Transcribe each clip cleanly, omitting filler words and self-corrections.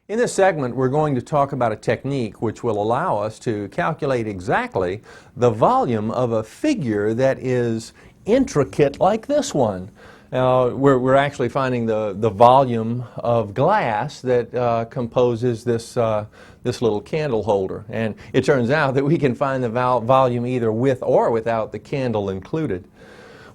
In this segment, we're going to talk about a technique which will allow us to calculate exactly the volume of a figure that is intricate like this one. Now, we're actually finding the volume of glass that composes this little candle holder. And it turns out that we can find the volume either with or without the candle included.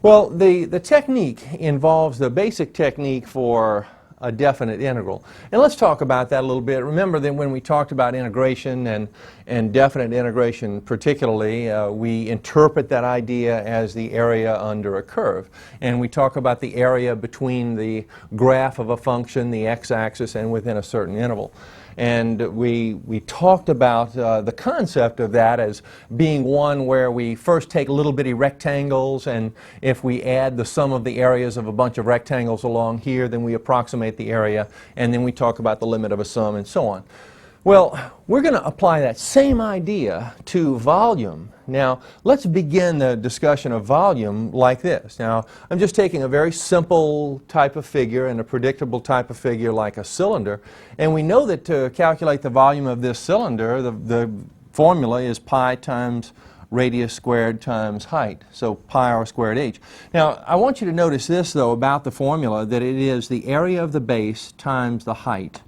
Well, the technique involves the basic technique for a definite integral. And let's talk about that a little bit. Remember that when we talked about integration and definite integration particularly, we interpret that idea as the area under a curve. And we talk about the area between the graph of a function, the x-axis, and within a certain interval. And we talked about the concept of that as being one where we first take little bitty rectangles, and if we add the sum of the areas of a bunch of rectangles along here, then we approximate the area, and then we talk about the limit of a sum and so on. Well, we're going to apply that same idea to volume. Now, let's begin the discussion of volume like this. Now, I'm just taking a very simple type of figure and a predictable type of figure like a cylinder, and we know that to calculate the volume of this cylinder, the formula is pi times radius squared times height, so pi r squared h. Now, I want you to notice this, though, about the formula, that it is the area of the base times the height.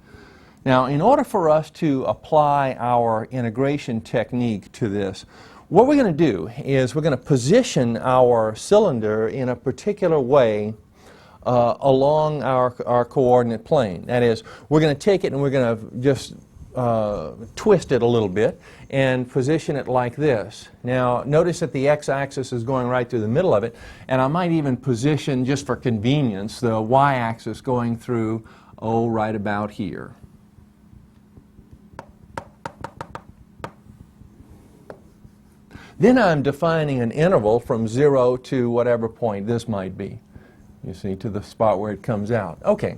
Now, in order for us to apply our integration technique to this, what we're going to do is we're going to position our cylinder in a particular way along our coordinate plane. That is, we're going to take it and we're going to just twist it a little bit and position it like this. Now, notice that the x-axis is going right through the middle of it, and I might even position, just for convenience, the y-axis going through, right about here. Then I'm defining an interval from 0 to whatever point this might be, you see, to the spot where it comes out. Okay,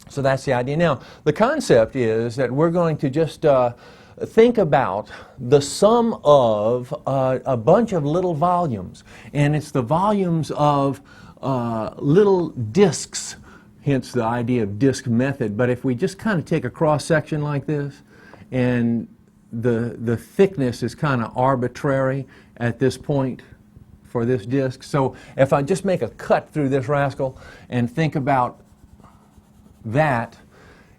so that's the idea. Now, the concept is that we're going to just think about the sum of a bunch of little volumes, and it's the volumes of little disks, hence the idea of disk method. But if we just kind of take a cross-section like this, and the thickness is kind of arbitrary at this point for this disk. So if I just make a cut through this rascal and think about that,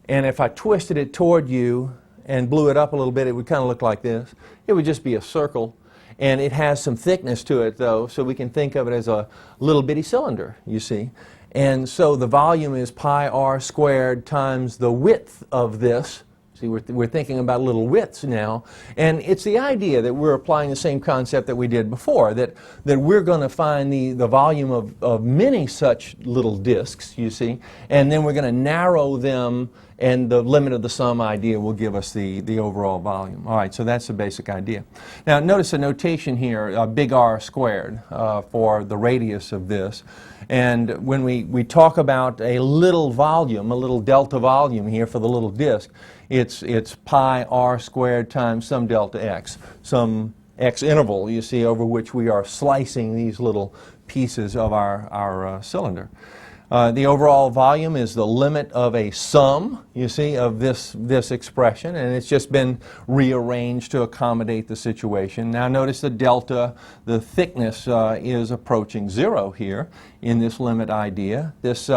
and if I twisted it toward you and blew it up a little bit, it would kind of look like this. It would just be a circle, and it has some thickness to it, though, so we can think of it as a little bitty cylinder, you see. And so the volume is pi r squared times the width of this. See, we're thinking about little widths now, and it's the idea that we're applying the same concept that we did before, that we're going to find the volume of many such little disks, you see, and then we're going to narrow them, and the limit of the sum idea will give us the overall volume. All right, so that's the basic idea. Now, notice the notation here, big R squared, for the radius of this. And when we talk about a little volume, a little delta volume here for the little disk, it's pi r squared times some delta x, some x interval, you see, over which we are slicing these little pieces of our cylinder. The overall volume is the limit of a sum, you see, of this expression, and it's just been rearranged to accommodate the situation. Now notice the delta, the thickness is approaching 0 here in this limit idea. This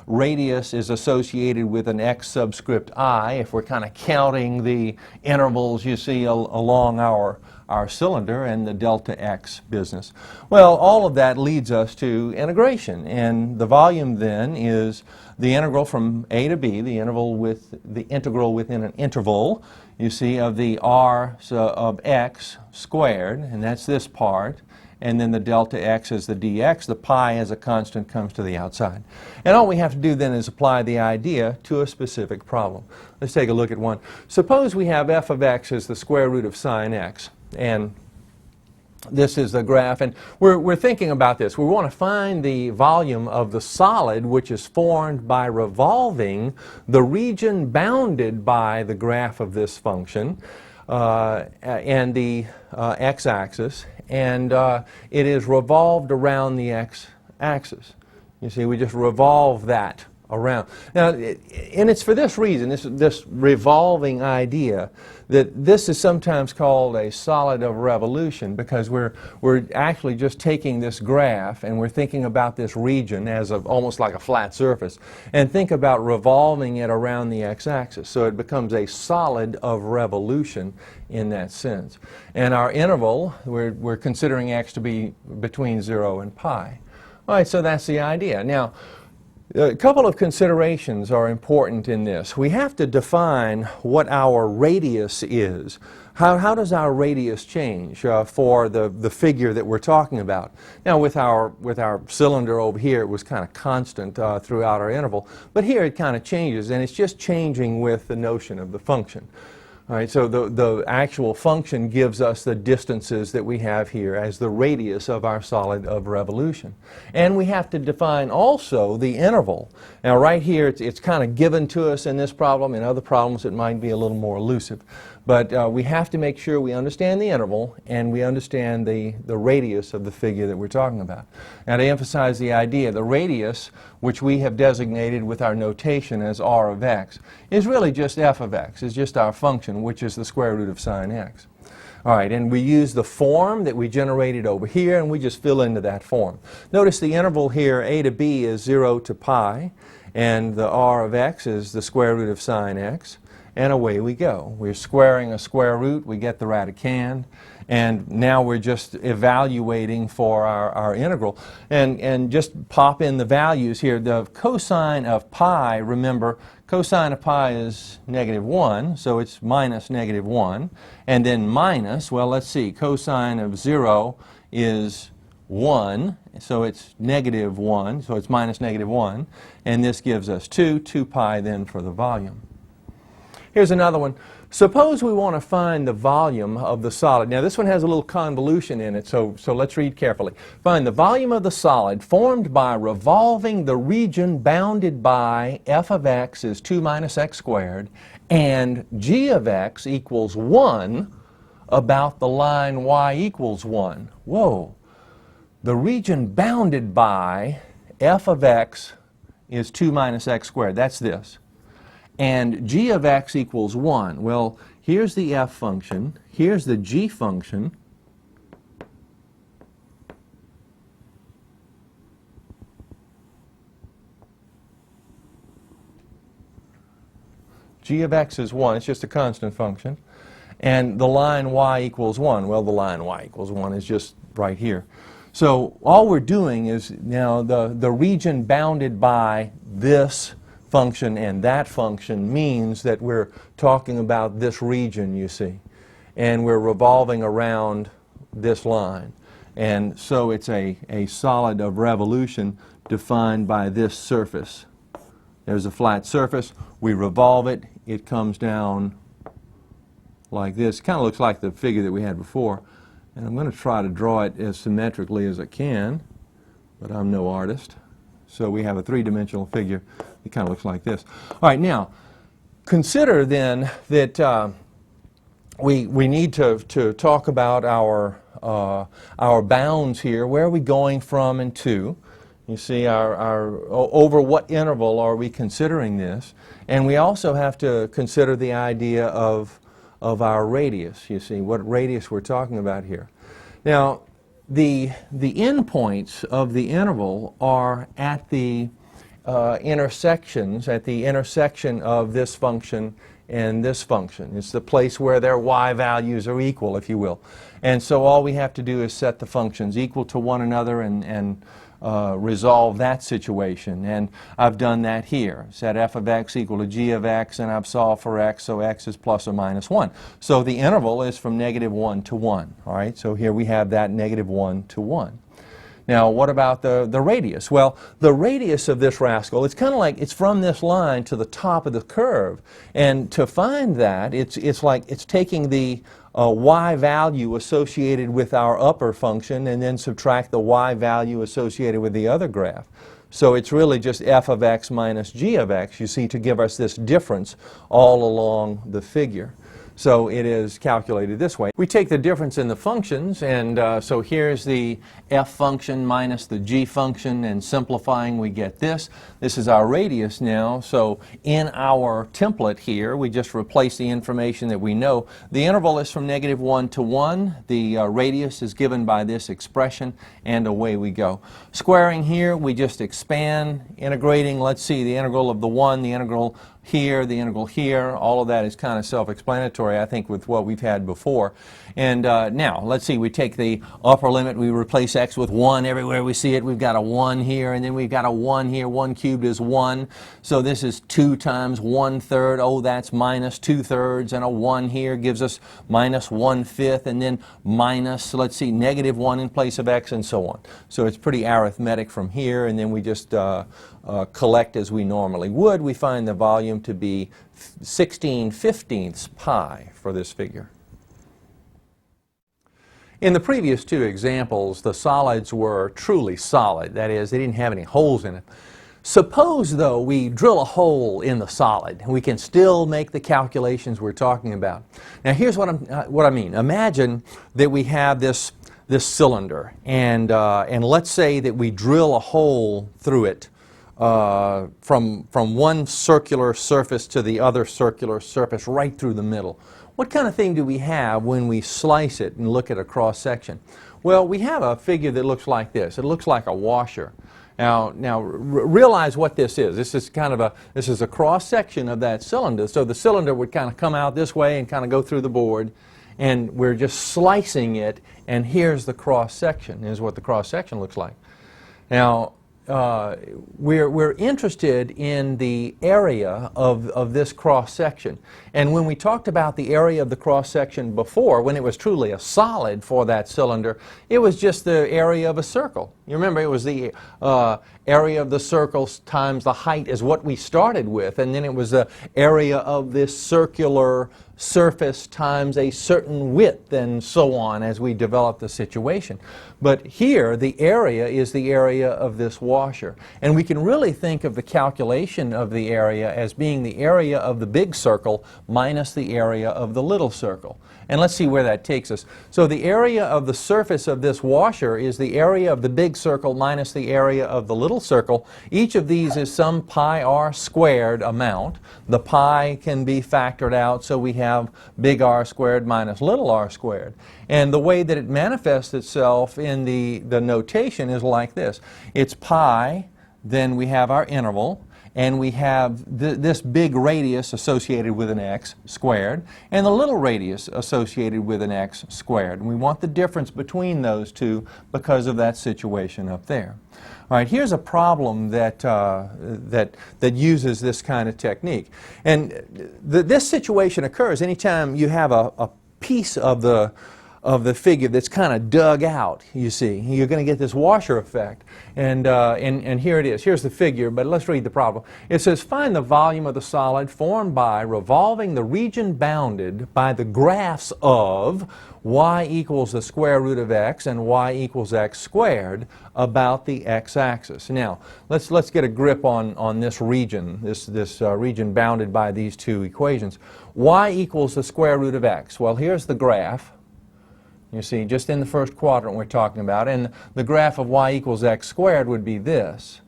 radius is associated with an x subscript I, if we're kind of counting the intervals, you see, along our cylinder, and the delta x business. Well, all of that leads us to integration, and the volume then is the integral from a to b, the integral within an interval, you see, of the r of x squared, and that's this part, and then the delta x is the dx. The pi as a constant comes to the outside. And all we have to do then is apply the idea to a specific problem. Let's take a look at one. Suppose we have f of x as the square root of sine x. And this is the graph, and we're thinking about this. We want to find the volume of the solid which is formed by revolving the region bounded by the graph of this function and the x-axis, and it is revolved around the x-axis. You see, we just revolve that around. Now, and it's for this reason, this revolving idea, that this is sometimes called a solid of revolution, because we're actually just taking this graph and we're thinking about this region as almost like a flat surface, and think about revolving it around the x-axis. So it becomes a solid of revolution in that sense. And our interval, we're considering x to be between 0 and pi. All right, so that's the idea. Now, a couple of considerations are important in this. We have to define what our radius is. How does our radius change for the figure that we're talking about? Now, with our cylinder over here, it was kind of constant throughout our interval, but here it kind of changes, and it's just changing with the notion of the function. All right, so the actual function gives us the distances that we have here as the radius of our solid of revolution. And we have to define also the interval. Now right here it's kind of given to us in this problem. In other problems it might be a little more elusive. But we have to make sure we understand the interval and we understand the radius of the figure that we're talking about. Now to emphasize the idea, the radius, which we have designated with our notation as r of x, is really just f of x. It's just our function, which is the square root of sine x. All right, and we use the form that we generated over here, and we just fill into that form. Notice the interval here, a to b, is 0 to pi, and the r of x is the square root of sine x. And away we go. We're squaring a square root, we get the radicand, and now we're just evaluating for our integral. And just pop in the values here. The cosine of pi, remember, cosine of pi is -1, so it's minus -1. And then minus, well, let's see, cosine of 0 is 1, so it's -1, so it's minus -1. And this gives us 2 pi then for the volume. Here's another one. Suppose we want to find the volume of the solid. Now this one has a little convolution in it, so let's read carefully. Find the volume of the solid formed by revolving the region bounded by f of x is 2 minus x squared and g of x equals 1 about the line y equals 1. Whoa. The region bounded by f of x is 2 minus x squared. That's this. And g of x equals 1. Well, here's the f function, here's the g function, g of x is 1, it's just a constant function, and the line y equals 1. Well, the line y equals 1 is just right here. So all we're doing is now the region bounded by this function and that function means that we're talking about this region, you see, and we're revolving around this line, and so it's a solid of revolution defined by this surface. There's a flat surface, we revolve it, it comes down like this. Kind of looks like the figure that we had before, and I'm going to try to draw it as symmetrically as I can, but I'm no artist. So we have a three-dimensional figure. It kind of looks like this. All right, now, consider then that we need to talk about our bounds here. Where are we going from and to? You see, over what interval are we considering this? And we also have to consider the idea of our radius. You see, what radius we're talking about here. Now, the endpoints of the interval are at the intersections, at the intersection of this function and this function. It's the place where their y values are equal, if you will. And so all we have to do is set the functions equal to one another and resolve that situation. And I've done that here. Set f of x equal to g of x, and I've solved for x, so x is plus or minus 1. So the interval is from -1 to 1. All right, so here we have that -1 to 1. Now, what about the radius? Well, the radius of this rascal, it's kind of like it's from this line to the top of the curve. And to find that, it's like it's taking the y value associated with our upper function and then subtract the y value associated with the other graph. So it's really just f of x minus g of x, you see, to give us this difference all along the figure. So it is calculated this way. We take the difference in the functions, and so here's the f function minus the g function, and simplifying we get this. This is our radius now, so in our template here we just replace the information that we know. The interval is from -1 to 1. The radius is given by this expression, and away we go. Squaring here, we just expand, integrating. Let's see, the integral of the 1, the integral here, the integral here, all of that is kind of self-explanatory, I think, with what we've had before. And now, let's see, we take the upper limit, we replace x with 1 everywhere we see it. We've got a 1 here, and then we've got a 1 here. 1 cubed is 1. So this is 2 times 1/3. Oh, that's minus 2/3. And a 1 here gives us minus 1/5. And then minus, let's see, -1 in place of x, and so on. So it's pretty arithmetic from here, and then we just collect as we normally would. We find the volume to be 16/15 pi for this figure. In the previous two examples, the solids were truly solid. That is, they didn't have any holes in it. Suppose, though, we drill a hole in the solid. We can still make the calculations we're talking about. Now, here's what I mean. Imagine that we have this cylinder, and let's say that we drill a hole through it from one circular surface to the other circular surface, right through the middle. What kind of thing do we have when we slice it and look at a cross-section? Well, we have a figure that looks like this. It looks like a washer. Now realize what this is. This is a cross-section of that cylinder. So the cylinder would kind of come out this way and kind of go through the board, and we're just slicing it, and here's the cross-section. Here's what the cross-section looks like. Now, we're interested in the area of this cross-section. And when we talked about the area of the cross-section before, when it was truly a solid for that cylinder, it was just the area of a circle. You remember, it was the area of the circle times the height is what we started with, and then it was the area of this circular surface times a certain width, and so on as we develop the situation. But here, the area is the area of this washer. And we can really think of the calculation of the area as being the area of the big circle minus the area of the little circle. And let's see where that takes us. So the area of the surface of this washer is the area of the big circle minus the area of the little circle. Each of these is some pi r squared amount. The pi can be factored out, so we have big R squared minus little r squared. And the way that it manifests itself in the notation is like this. It's pi, then we have our interval, and we have this big radius associated with an x squared, and the little radius associated with an x squared. And we want the difference between those two because of that situation up there. All right, here's a problem that uses this kind of technique. And this situation occurs anytime you have a piece of the figure that's kind of dug out, you see. You're going to get this washer effect. And here it is. Here's the figure, but let's read the problem. It says, find the volume of the solid formed by revolving the region bounded by the graphs of y equals the square root of x and y equals x squared about the x-axis. Now, let's get a grip on this region, this region bounded by these two equations. Y equals the square root of x. Well, here's the graph. You see, just in the first quadrant we're talking about, and the graph of y equals x squared would be this.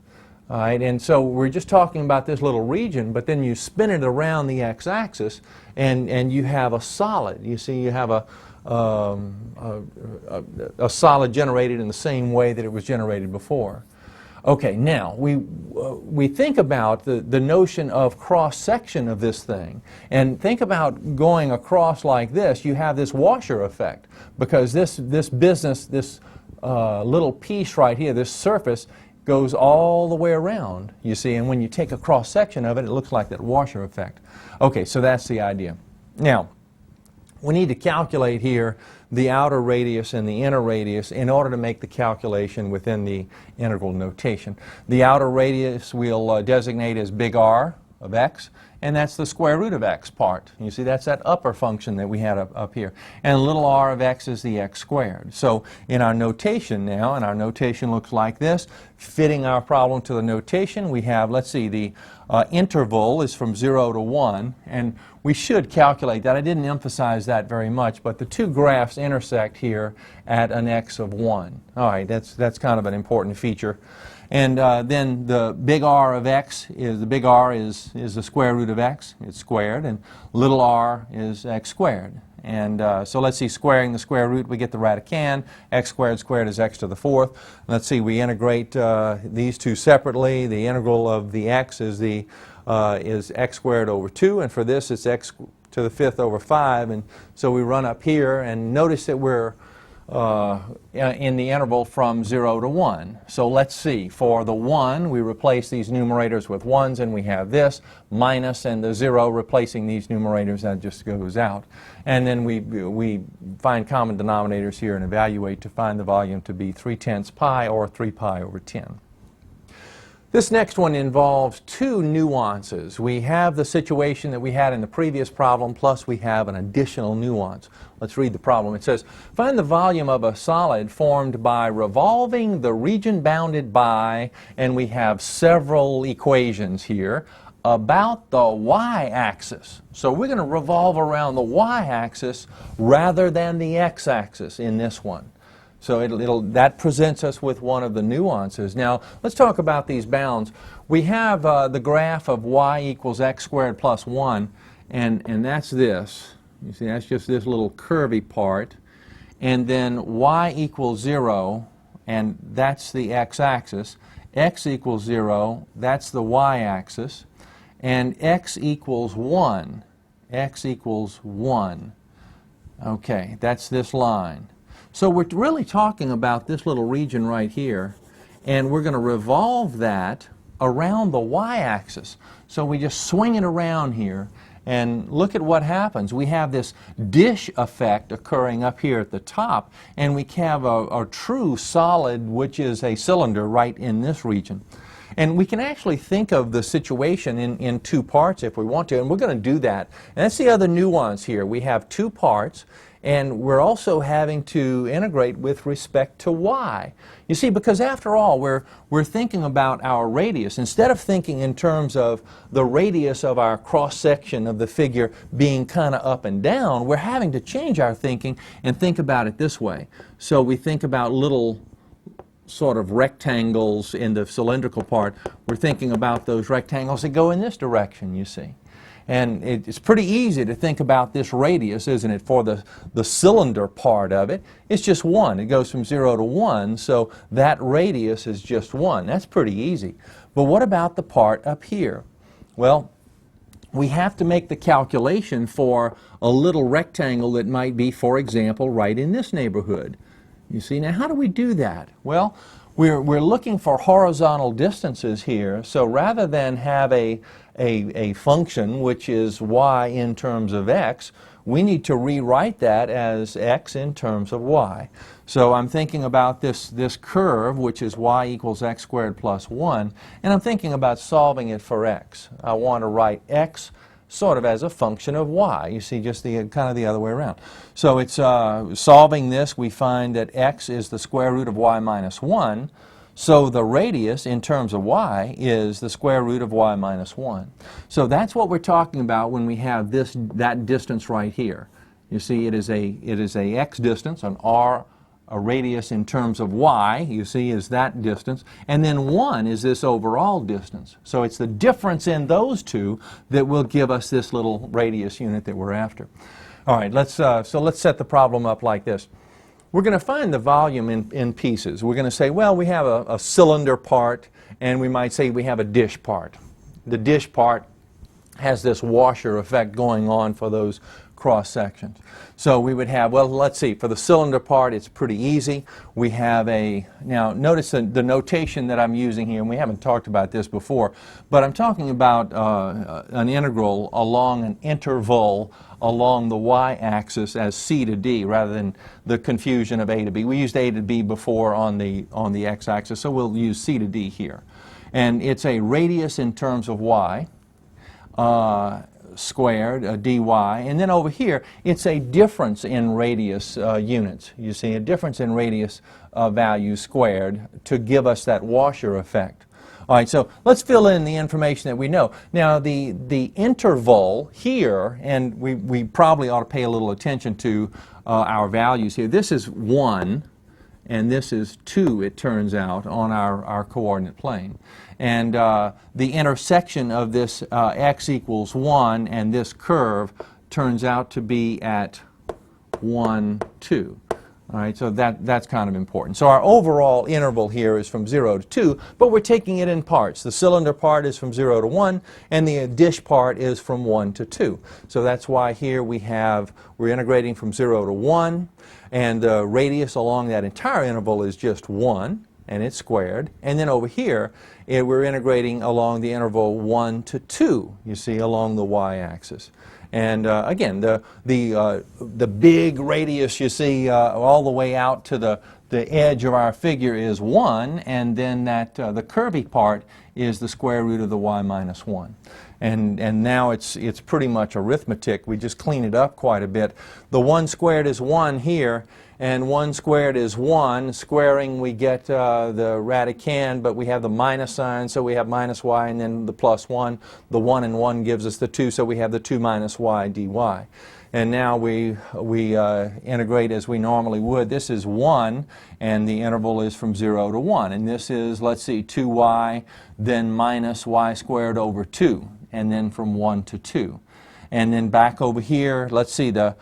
All right, and so we're just talking about this little region, but then you spin it around the x-axis, and you have a solid. You see, you have a solid generated in the same way that it was generated before. Okay, now we think about the notion of cross-section of this thing, and think about going across like this. You have this washer effect, because this little piece right here, this surface, goes all the way around, you see, and when you take a cross-section of it, it looks like that washer effect. Okay, so that's the idea. Now, we need to calculate here the outer radius and the inner radius in order to make the calculation within the integral notation. The outer radius we'll designate as big R of x, and that's the square root of x part. You see, that's that upper function that we had up here. And little r of x is the x squared. So in our notation now, and our notation looks like this, fitting our problem to the notation, we have, let's see, the interval is from 0 to 1, and we should calculate that. I didn't emphasize that very much, but the two graphs intersect here at an x of 1. All right, that's kind of an important feature. And then the big R of x is, the big R is the square root of x, it's squared, and little r is x squared. And so let's see, squaring the square root, we get the radicand. X squared squared is x to the fourth. Let's see, we integrate these two separately. The integral of the x is x squared over 2, and for this it's x to the fifth over 5. And so we run up here, and notice that we're in the interval from 0 to 1. So let's see, for the 1, we replace these numerators with 1s, and we have this, minus, and the 0 replacing these numerators, that just goes out. And then we find common denominators here and evaluate to find the volume to be 3/10 pi or 3 pi over 10. This next one involves two nuances. We have the situation that we had in the previous problem, plus we have an additional nuance. Let's read the problem. It says, find the volume of a solid formed by revolving the region bounded by, and we have several equations here, about the y-axis. So we're going to revolve around the y-axis rather than the x-axis in this one. So that presents us with one of the nuances. Now, let's talk about these bounds. We have the graph of y equals x squared plus 1, and that's this. You see, that's just this little curvy part. And then y equals 0, and that's the x-axis. X equals 0, that's the y-axis. And x equals 1. X equals 1. Okay, that's this line. So we're really talking about this little region right here, and we're going to revolve that around the y-axis. So we just swing it around here, and look at what happens. We have this dish effect occurring up here at the top, and we have a true solid, which is a cylinder, right in this region. And we can actually think of the situation in two parts if we want to, and we're going to do that. And that's the other nuance here. We have two parts, and we're also having to integrate with respect to y. You see, because after all, we're thinking about our radius. Instead of thinking in terms of the radius of our cross-section of the figure being kind of up and down, we're having to change our thinking and think about it this way. So we think about little sort of rectangles in the cylindrical part. We're thinking about those rectangles that go in this direction, you see. And it's pretty easy to think about this radius, isn't it, for the cylinder part of it. It's just 1. It goes from 0 to 1, so that radius is just 1. That's pretty easy. But what about the part up here? Well, we have to make the calculation for a little rectangle that might be, for example, right in this neighborhood. You see, now how do we do that? Well, we're looking for horizontal distances here, so rather than have a function which is y in terms of x, we need to rewrite that as x in terms of y. So I'm thinking about this curve, which is y equals x squared plus 1, and I'm thinking about solving it for x. I want to write x sort of as a function of y. You see, just kind of the other way around. So it's solving this, we find that x is the square root of y minus 1. So the radius in terms of y is the square root of y minus 1. So that's what we're talking about when we have that distance right here. You see, it is a x distance, a radius in terms of y, you see, is that distance, and then 1 is this overall distance. So it's the difference in those two that will give us this little radius unit that we're after. All right, so let's set the problem up like this. We're going to find the volume in pieces. We're going to say, well, we have a cylinder part, and we might say we have a dish part. The dish part has this washer effect going on for those cross sections. So we would have, well, let's see, for the cylinder part it's pretty easy. We have now notice the notation that I'm using here, and we haven't talked about this before, but I'm talking about an integral along an interval along the y-axis as c to d rather than the confusion of a to b. We used a to b before on the x-axis, so we'll use c to d here. And it's a radius in terms of y squared, dy, and then over here it's a difference in radius units. You see, a difference in radius value squared to give us that washer effect. All right, so let's fill in the information that we know. Now the interval here, and we probably ought to pay a little attention to our values here. This is 1 and this is 2, it turns out, on our coordinate plane. And the intersection of this x equals 1 and this curve turns out to be at 1, 2. All right, so that's kind of important. So our overall interval here is from 0 to 2, but we're taking it in parts. The cylinder part is from 0 to 1, and the dish part is from 1 to 2. So that's why here we're integrating from 0 to 1, and the radius along that entire interval is just 1, and it's squared. And then over here, we're integrating along the interval 1 to 2, you see, along the y-axis. And again, the big radius, you see, all the way out to the edge of our figure is 1, and then the curvy part is the square root of the y minus 1. And now it's pretty much arithmetic. We just clean it up quite a bit. The 1 squared is 1 here, and 1 squared is 1. Squaring, we get the radicand, but we have the minus sign, so we have minus y and then the plus 1. The 1 and 1 gives us the 2, so we have the 2 minus y dy. And now we integrate as we normally would. This is 1, and the interval is from 0 to 1. And this is, let's see, 2y, then minus y squared over 2, and then from 1 to 2. And then back over here, let's see, the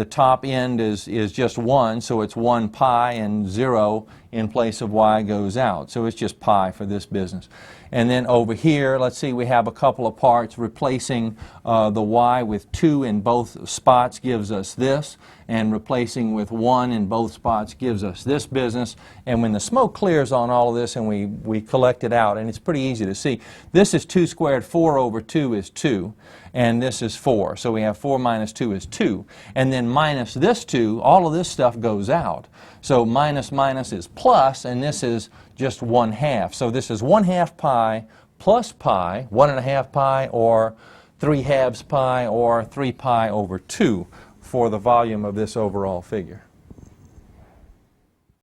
top end is just 1, so it's 1 pi, and 0 in place of y goes out. So it's just pi for this business. And then over here, let's see, we have a couple of parts. Replacing the y with 2 in both spots gives us this, and replacing with 1 in both spots gives us this business. And when the smoke clears on all of this and we collect it out, and it's pretty easy to see, this is 2 squared, 4 over 2 is 2, and this is 4. So we have 4 minus 2 is 2. And then minus this 2, all of this stuff goes out. So minus minus is plus, and this is just 1/2. So this is 1/2 pi plus pi, 1.5 pi, or 3/2 pi, or 3 pi over 2 for the volume of this overall figure.